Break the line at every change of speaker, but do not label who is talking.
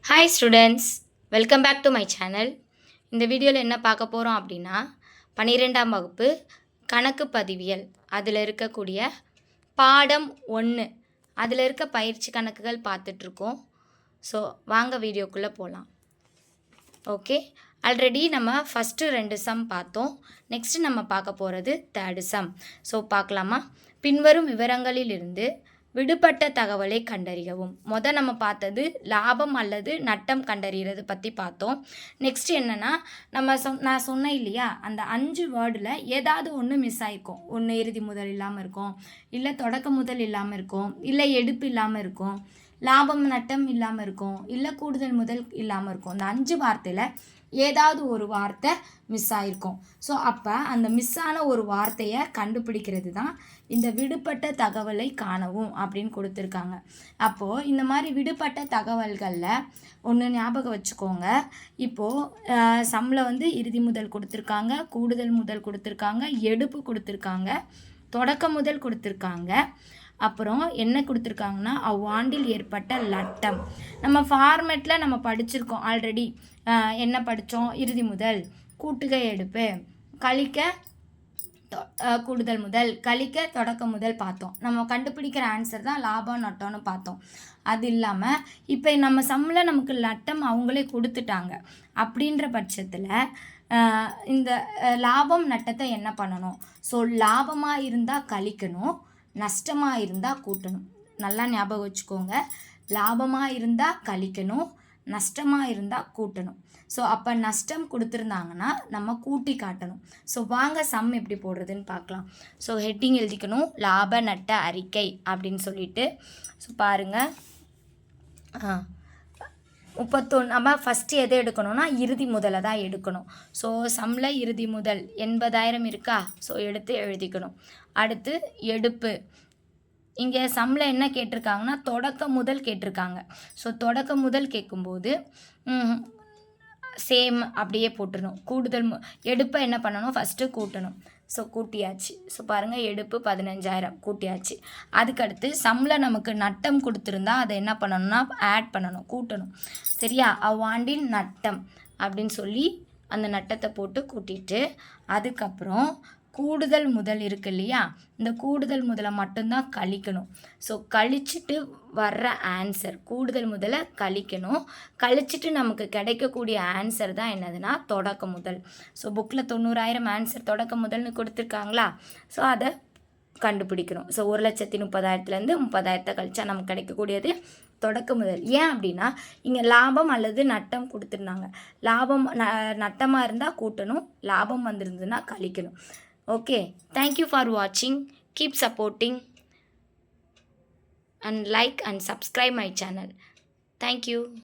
Hi students, welcome back to my channel. இந்த வீடியோவில் என்ன பார்க்க போகிறோம் அப்படின்னா 12ஆம் வகுப்பு கணக்கு பதிவியல் அதில் இருக்கக்கூடிய பாடம் 1 அதில் இருக்க பயிற்சி கணக்குகள் பார்த்துட்ருக்கோம். ஸோ வாங்க வீடியோக்குள்ளே போகலாம். ஓகே, ஆல்ரெடி நம்ம ஃபஸ்ட்டு 2 சம் பார்த்தோம். நெக்ஸ்ட்டு நம்ம பார்க்க போகிறது 3rd சம். ஸோ பார்க்கலாமா? பின்வரும் விவரங்களிலிருந்து விடுபட்ட தகவலை கண்டறியவும். நம்ம பார்த்தது லாபம் அல்லது நட்டம் கண்டறிகிறது பற்றி பார்த்தோம். நெக்ஸ்ட் என்னென்னா நான் சொன்னேன் இல்லையா, அந்த 5 வேர்டில் ஏதாவது ஒன்று மிஸ் ஆகிருக்கும். ஒன்று இறுதி முதல் இல்லாமல் இருக்கும், இல்லை தொடக்க முதல் இல்லாமல் இருக்கும், இல்லை எடுப்பு இல்லாமல் இருக்கும், லாபம் நட்டம் இல்லாமல் இருக்கும், இல்லை கூடுதல் முதல் இல்லாமல் இருக்கும். அந்த 5 வார்த்தையில் ஏதாவது ஒரு வார்த்தை மிஸ் ஆகிருக்கும். ஸோ அப்போ அந்த மிஸ் ஆன ஒரு வார்த்தையை கண்டுபிடிக்கிறது தான் இந்த விடுபட்ட தகவலை காணவும் அப்படின்னு கொடுத்துருக்காங்க. அப்போது இந்த மாதிரி விடுபட்ட தகவல்களில் ஒன்று ஞாபகம் வச்சுக்கோங்க. இப்போது சம்மில் இறுதி முதல் கொடுத்துருக்காங்க, கூடுதல் முதல் கொடுத்துருக்காங்க, எடுப்பு கொடுத்துருக்காங்க, தொடக்க முதல் கொடுத்துருக்காங்க. அப்புறம் என்ன கொடுத்துருக்காங்கன்னா அவ்வாண்டில் ஏற்பட்ட லட்டம். நம்ம ஃபார்மேட்டில் நம்ம படிச்சிருக்கோம் ஆல்ரெடி. என்ன படித்தோம்? இறுதி முதல், கூட்டுகை எடுப்பு, கழிக்க கூடுதல் முதல், கழிக்க தொடக்க முதல் பார்த்தோம். நம்ம கண்டுபிடிக்கிற ஆன்சர் தான் லாபம் நட்டம்னு பார்த்தோம். அது இல்லாமல் இப்போ நம்ம சம்மில் நமக்கு லட்டம் அவங்களே கொடுத்துட்டாங்க. அப்படின்ற பட்சத்தில் இந்த லாபம் நட்டத்தை என்ன பண்ணணும்? ஸோ லாபமாக இருந்தால் கழிக்கணும், நஷ்டமாக இருந்தால் கூட்டணும். நல்லா ஞாபகம் வச்சுக்கோங்க. லாபமாக இருந்தால் கழிக்கணும், நஷ்டமாக இருந்தால் கூட்டணும். ஸோ அப்போ நஷ்டம் கொடுத்துருந்தாங்கன்னா நம்ம கூட்டி காட்டணும். ஸோ வாங்க சம் எப்படி போடுறதுன்னு பார்க்கலாம். ஸோ ஹெட்டிங் எழுதிக்கணும், லாப நட்ட அறிக்கை அப்படின்னு சொல்லிட்டு. ஸோ பாருங்கள், 31 நம்ம ஃபஸ்ட்டு எதை எடுக்கணும்னா இறுதி முதலை தான் எடுக்கணும். ஸோ சம்மில் இறுதி முதல் 80,000 இருக்கா? ஸோ எடுத்து எழுதிக்கணும். அடுத்து எடுப்பு. இங்கே சம்மில் என்ன கேட்டிருக்காங்கன்னா தொடக்க முதல் கேட்டிருக்காங்க. ஸோ தொடக்க முதல் கேட்கும்போது சேம் அப்படியே போட்டுடணும். கூடுதல் எடுப்பை என்ன பண்ணணும்? ஃபஸ்ட்டு கூட்டணும். ஸோ கூட்டியாச்சு. ஸோ பாருங்கள், எடுப்பு 15,000 கூட்டியாச்சு. அதுக்கடுத்து சம்மில் நமக்கு நட்டம் கொடுத்துருந்தா அதை என்ன பண்ணணும்னா ஆட் பண்ணணும், கூட்டணும். சரியா? அவ்வாண்டின் நட்டம் அப்படின்னு சொல்லி அந்த நட்டத்தை போட்டு கூட்டிட்டு அதுக்கப்புறம் கூடுதல் முதல் இருக்கு இல்லையா, இந்த கூடுதல் முதலை மட்டும்தான் கழிக்கணும். ஸோ கழிச்சிட்டு வர்ற ஆன்சர், கூடுதல் முதலை கழிக்கணும். கழிச்சிட்டு நமக்கு கிடைக்கக்கூடிய ஆன்சர் தான் என்னதுன்னா தொடக்க முதல். ஸோ புக்கில் 90,000 ஆன்சர் தொடக்க முதல்னு கொடுத்துருக்காங்களா? ஸோ அதை கண்டுபிடிக்கணும். ஸோ 1,30,000 30,000 கழிச்சா நமக்கு கிடைக்கக்கூடியது தொடக்க முதல். ஏன் அப்படின்னா இங்கே லாபம் அல்லது நட்டம் கொடுத்துருந்தாங்க. லாபம் நட்டமாக இருந்தால் கூட்டணும், லாபம் வந்திருந்ததுன்னா கழிக்கணும். Okay, thank you for watching. Keep supporting and like and subscribe my channel. Thank you.